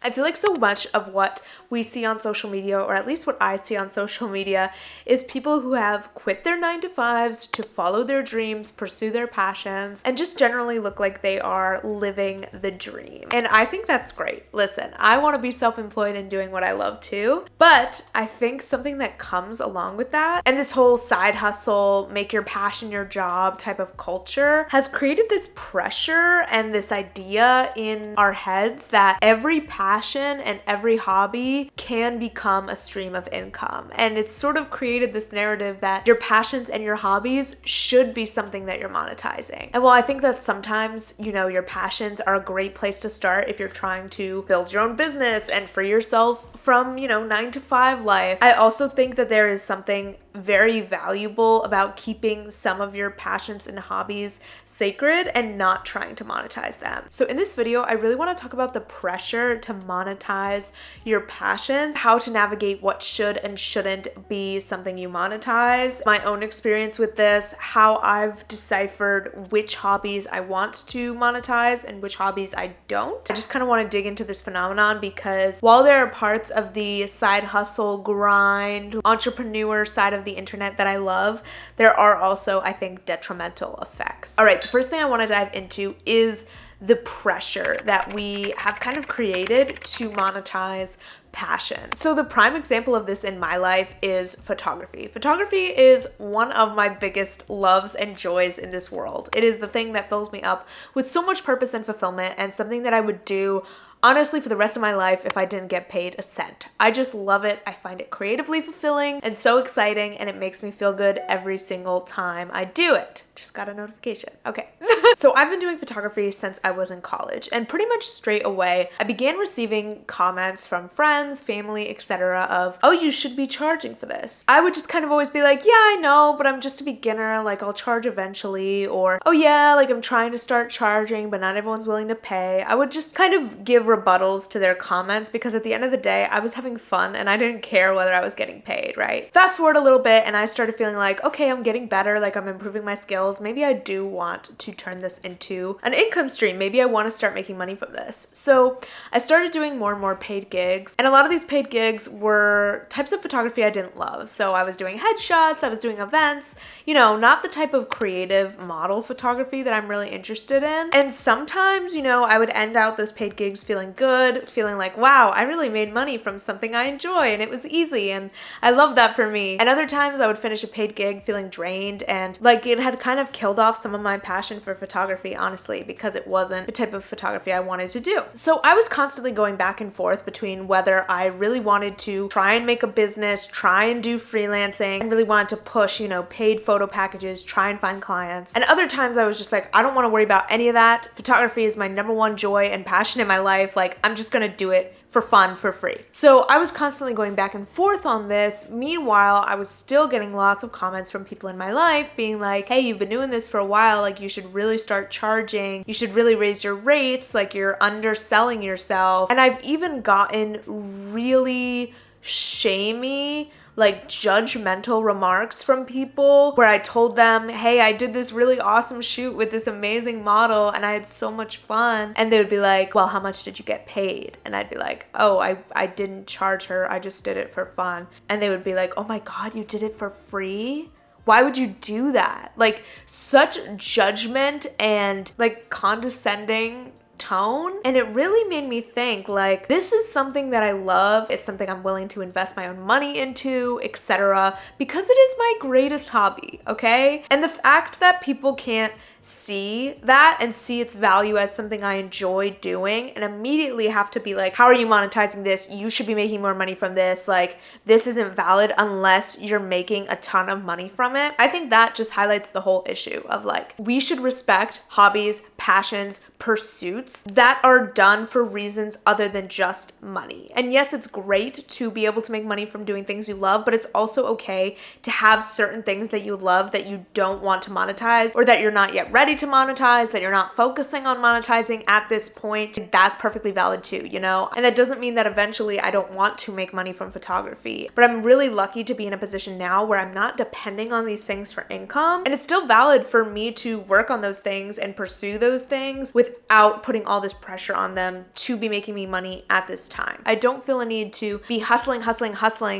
I feel like so much of what we see on social media, or at least what I see on social media, is people who have quit their 9 to 5s to follow their dreams, pursue their passions, and just generally look like they are living the dream. And I think that's great. Listen, I want to be self-employed and doing what I love too, but I think something that comes along with that, and this whole side hustle, make your passion your job type of culture, has created this pressure and this idea in our heads that every passion and every hobby can become a stream of income. And it's sort of created this narrative that your passions and your hobbies should be something that you're monetizing. And while I think that sometimes, your passions are a great place to start if you're trying to build your own business and free yourself from, 9 to 5 life, I also think that there is something very valuable about keeping some of your passions and hobbies sacred and not trying to monetize them. So in this video, I really want to talk about the pressure to monetize your passions, how to navigate what should and shouldn't be something you monetize, my own experience with this, how I've deciphered which hobbies I want to monetize and which hobbies I don't. I just kind of want to dig into this phenomenon because while there are parts of the side hustle, grind, entrepreneur side of the internet that I love, there are also, I think, detrimental effects. All right, the first thing I want to dive into is the pressure that we have kind of created to monetize passion. So the prime example of this in my life is photography. Photography is one of my biggest loves and joys in this world. It is the thing that fills me up with so much purpose and fulfillment, and something that I would do honestly for the rest of my life if I didn't get paid a cent. I just love it. I find it creatively fulfilling and so exciting, and it makes me feel good every single time I do it. Just got a notification. Okay. So I've been doing photography since I was in college, and pretty much straight away I began receiving comments from friends, family, etc. of, oh, you should be charging for this. I would just kind of always be like, yeah, I know, but I'm just a beginner, like I'll charge eventually, or oh yeah, like I'm trying to start charging, but not everyone's willing to pay. I would just kind of give rebuttals to their comments because at the end of the day, I was having fun and I didn't care whether I was getting paid, right? Fast forward a little bit and I started feeling like, okay, I'm getting better, like I'm improving my skills. Maybe I do want to turn this into an income stream. Maybe I want to start making money from this. So I started doing more and more paid gigs, and a lot of these paid gigs were types of photography I didn't love. So I was doing headshots, I was doing events, not the type of creative model photography that I'm really interested in. And sometimes, I would end out those paid gigs feeling good, feeling like, wow, I really made money from something I enjoy and it was easy, and I love that for me. And other times I would finish a paid gig feeling drained and like it had kind of killed off some of my passion for photography, honestly, because it wasn't the type of photography I wanted to do. So I was constantly going back and forth between whether I really wanted to try and make a business, try and do freelancing, and really wanted to push, paid photo packages, try and find clients. And other times I was just like, I don't want to worry about any of that. Photography is my number one joy and passion in my life. Like, I'm just gonna do it for fun, for free. So I was constantly going back and forth on this. Meanwhile, I was still getting lots of comments from people in my life being like, hey, you've been doing this for a while, like you should really start charging, you should really raise your rates, like you're underselling yourself. And I've even gotten really shamey, like judgmental remarks from people where I told them, hey, I did this really awesome shoot with this amazing model and I had so much fun. And they would be like, well, how much did you get paid? And I'd be like, oh, I didn't charge her. I just did it for fun. And they would be like, oh my God, you did it for free? Why would you do that? Like such judgment and like condescending tone. And it really made me think, like, this is something that I love, it's something I'm willing to invest my own money into, etc., because it is my greatest hobby, okay? And the fact that people can't see that and see its value as something I enjoy doing and immediately have to be like, how are you monetizing this? You should be making more money from this. Like, this isn't valid unless you're making a ton of money from it. I think that just highlights the whole issue of like, we should respect hobbies, passions, pursuits that are done for reasons other than just money. And yes, it's great to be able to make money from doing things you love, but it's also okay to have certain things that you love that you don't want to monetize or that you're not yet ready to monetize, that you're not focusing on monetizing at this point, that's perfectly valid too, you know? And that doesn't mean that eventually I don't want to make money from photography, but I'm really lucky to be in a position now where I'm not depending on these things for income. And it's still valid for me to work on those things and pursue those things without putting all this pressure on them to be making me money at this time. I don't feel a need to be hustling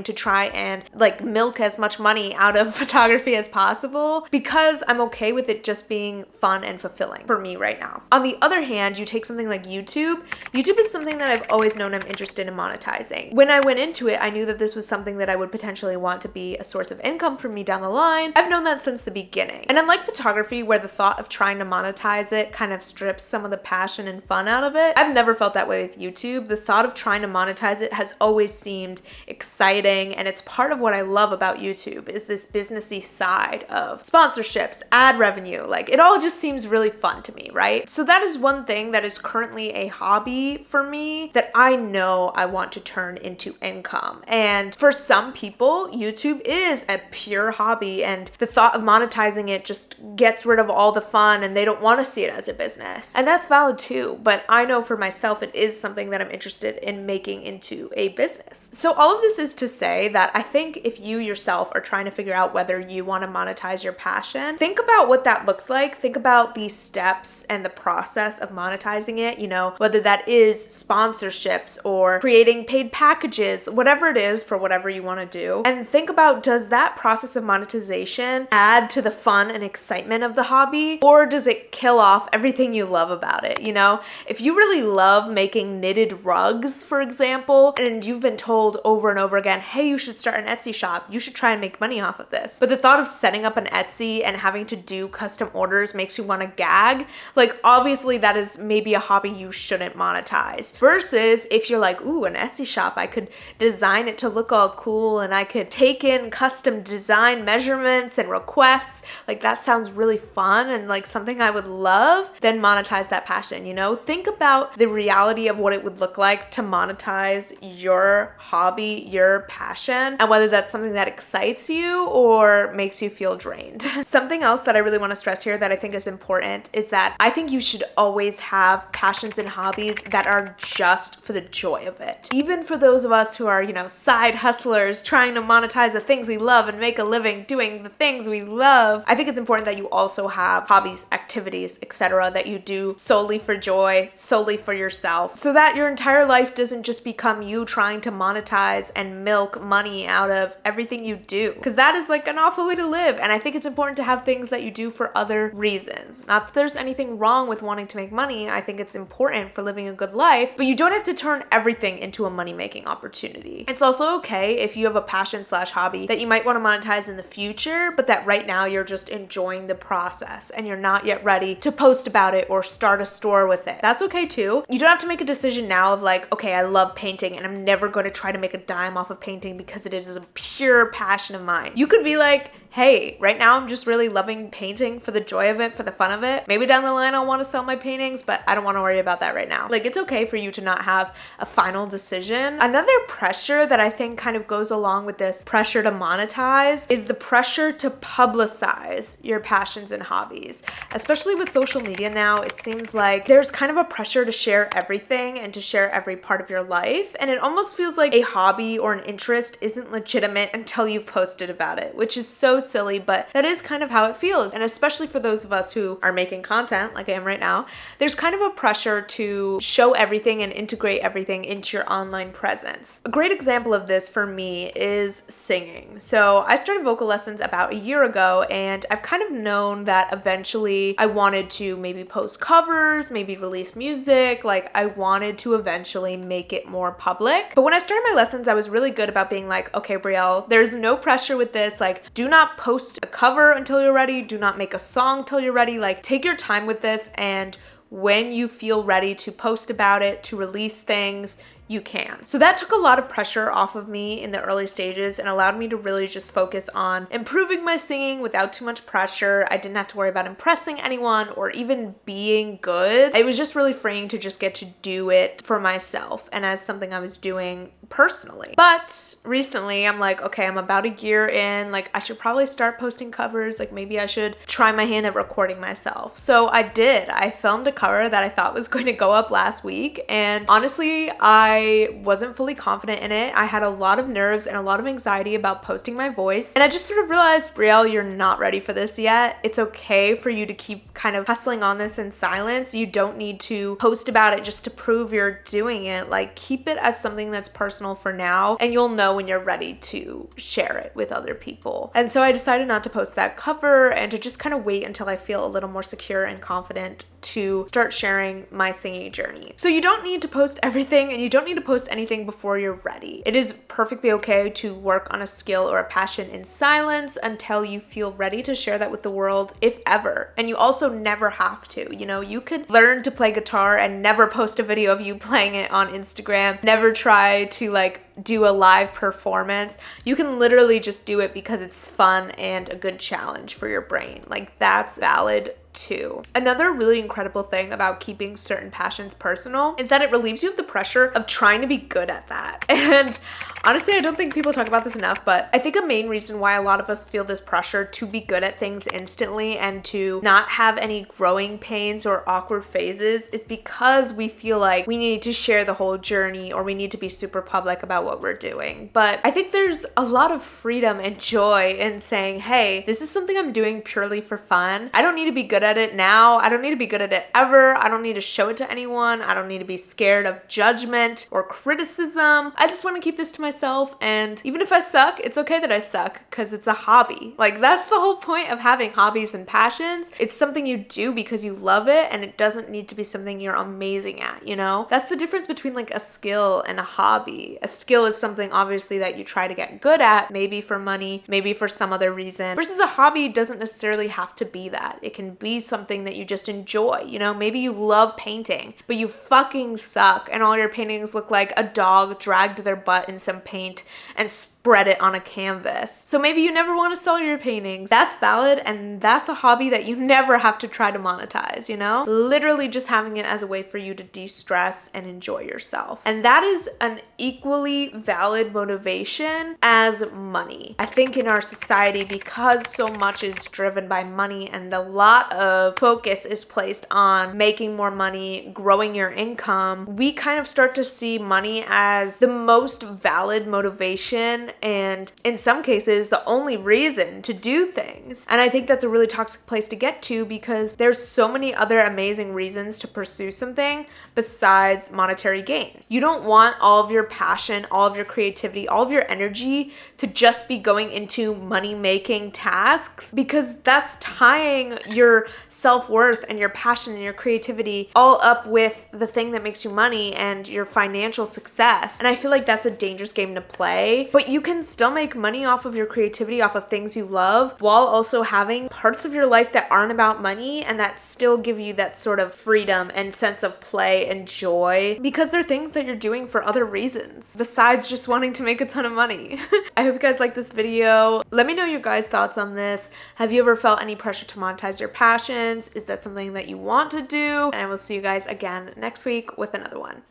to try and like milk as much money out of photography as possible, because I'm okay with it just being fun and fulfilling for me right now. On the other hand, you take something like YouTube. YouTube is something that I've always known I'm interested in monetizing. When I went into it, I knew that this was something that I would potentially want to be a source of income for me down the line. I've known that since the beginning. And unlike photography, where the thought of trying to monetize it kind of strips some of the passion and fun out of it, I've never felt that way with YouTube. The thought of trying to monetize it has always seemed exciting, and it's part of what I love about YouTube is this businessy side of sponsorships, ad revenue. Like, it all just seems really fun to me, right? So that is one thing that is currently a hobby for me that I know I want to turn into income. And for some people, YouTube is a pure hobby, and the thought of monetizing it just gets rid of all the fun and they don't want to see it as a business. And that's valid too, but I know for myself it is something that I'm interested in making into a business. So all of this is to say that I think if you yourself are trying to figure out whether you want to monetize your passion, think about what that looks like. Think about the steps and the process of monetizing it, you know, whether that is sponsorships or creating paid packages, whatever it is for whatever you want to do. And think about, does that process of monetization add to the fun and excitement of the hobby, or does it kill off everything you love about it? You know, if you really love making knitted rugs, for example, and you've been told over and over again, hey, you should start an Etsy shop, you should try and make money off of this. But the thought of setting up an Etsy and having to do custom orders makes you want to gag. Like, obviously that is maybe a hobby you shouldn't monetize. Versus if you're like, ooh, an Etsy shop, I could design it to look all cool and I could take in custom design measurements and requests. Like, that sounds really fun and like something I would love. Then monetize that passion, you know? Think about the reality of what it would look like to monetize your hobby, your passion, and whether that's something that excites you or makes you feel drained. Something else that I really want to stress here that I think is important is that I think you should always have passions and hobbies that are just for the joy of it. Even for those of us who are, you know, side hustlers trying to monetize the things we love and make a living doing the things we love, I think it's important that you also have hobbies, activities, etc. that you do solely for joy, solely for yourself, so that your entire life doesn't just become you trying to monetize and milk money out of everything you do, because that is like an awful way to live. And I think it's important to have things that you do for other reasons. Not that there's anything wrong with wanting to make money. I think it's important for living a good life, but you don't have to turn everything into a money-making opportunity. It's also okay if you have a passion slash hobby that you might want to monetize in the future, but that right now you're just enjoying the process and you're not yet ready to post about it or start a store with it. That's okay too. You don't have to make a decision now of like, okay, I love painting and I'm never going to try to make a dime off of painting because it is a pure passion of mine. You could be like, hey, right now I'm just really loving painting for the joy of it, for the fun of it. Maybe down the line I'll want to sell my paintings, but I don't want to worry about that right now. Like, it's okay for you to not have a final decision. Another pressure that I think kind of goes along with this pressure to monetize is the pressure to publicize your passions and hobbies. Especially with social media now, it seems like there's kind of a pressure to share everything and to share every part of your life. And it almost feels like a hobby or an interest isn't legitimate until you've posted about it, which is so silly, but that is kind of how it feels. And especially for those of us who are making content like I am right now, there's kind of a pressure to show everything and integrate everything into your online presence. A great example of this for me is singing. So I started vocal lessons about a year ago, and I've kind of known that eventually I wanted to maybe post covers, maybe release music. Like, I wanted to eventually make it more public. But when I started my lessons, I was really good about being like, okay, Brielle, there's no pressure with this. Like, do not post a cover until you're ready. Do not make a song till you're ready. Like, take your time with this, and when you feel ready to post about it, to release things, you can. So that took a lot of pressure off of me in the early stages and allowed me to really just focus on improving my singing without too much pressure. I didn't have to worry about impressing anyone or even being good. It was just really freeing to just get to do it for myself and as something I was doing personally. But recently I'm like, okay, I'm about a year in, like I should probably start posting covers. Like maybe I should try my hand at recording myself. So I did. I filmed a cover that I thought was going to go up last week, and honestly I wasn't fully confident in it. I had a lot of nerves and a lot of anxiety about posting my voice, and I just sort of realized, Brielle, you're not ready for this yet. It's okay for you to keep kind of hustling on this in silence. You don't need to post about it just to prove you're doing it. Like keep it as something that's personal for now, and you'll know when you're ready to share it with other people. And so I decided not to post that cover and to just kind of wait until I feel a little more secure and confident to start sharing my singing journey. So you don't need to post everything, and you don't need to post anything before you're ready. It is perfectly okay to work on a skill or a passion in silence until you feel ready to share that with the world, if ever. And you also never have to. You know, you could learn to play guitar and never post a video of you playing it on Instagram, never try to like do a live performance. You can literally just do it because it's fun and a good challenge for your brain. Like that's valid too. Another really incredible thing about keeping certain passions personal is that it relieves you of the pressure of trying to be good at that. And honestly, I don't think people talk about this enough, but I think a main reason why a lot of us feel this pressure to be good at things instantly and to not have any growing pains or awkward phases is because we feel like we need to share the whole journey or we need to be super public about what we're doing. But I think there's a lot of freedom and joy in saying, hey, this is something I'm doing purely for fun. I don't need to be good at it now. I don't need to be good at it ever. I don't need to show it to anyone. I don't need to be scared of judgment or criticism. I just want to keep this to myself, and even if I suck, it's okay that I suck because it's a hobby. Like that's the whole point of having hobbies and passions. It's something you do because you love it, and it doesn't need to be something you're amazing at, you know? That's the difference between like a skill and a hobby. A skill is something obviously that you try to get good at, maybe for money, maybe for some other reason, versus a hobby doesn't necessarily have to be that. It can be something that you just enjoy, you know? Maybe you love painting, but you fucking suck and all your paintings look like a dog dragged their butt in some paint and spread it on a canvas. So maybe you never want to sell your paintings. That's valid, and that's a hobby that you never have to try to monetize, you know? Literally just having it as a way for you to de-stress and enjoy yourself. And that is an equally valid motivation as money. I think in our society, because so much is driven by money and a lot of focus is placed on making more money, growing your income, we kind of start to see money as the most valid motivation, and in some cases the only reason to do things. And I think that's a really toxic place to get to because there's so many other amazing reasons to pursue something besides monetary gain. You don't want all of your passion, all of your creativity, all of your energy to just be going into money-making tasks, because that's tying your self-worth and your passion and your creativity all up with the thing that makes you money and your financial success. And I feel like that's a dangerous game to play, but you can still make money off of your creativity, off of things you love, while also having parts of your life that aren't about money and that still give you that sort of freedom and sense of play and joy, because they're things that you're doing for other reasons besides just wanting to make a ton of money. I hope you guys like this video. Let me know your guys' thoughts on this. Have you ever felt any pressure to monetize your passions? Is that something that you want to do? And I will see you guys again next week with another one.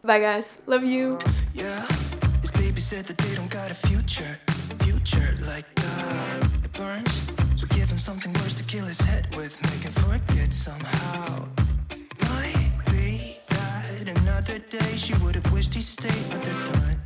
Bye guys. Love you. Yeah, his baby said that they don't got a future like it burns. So give him something worse to kill his head with, make him forget somehow. Might be that another day she would have wished he stayed, but they're done.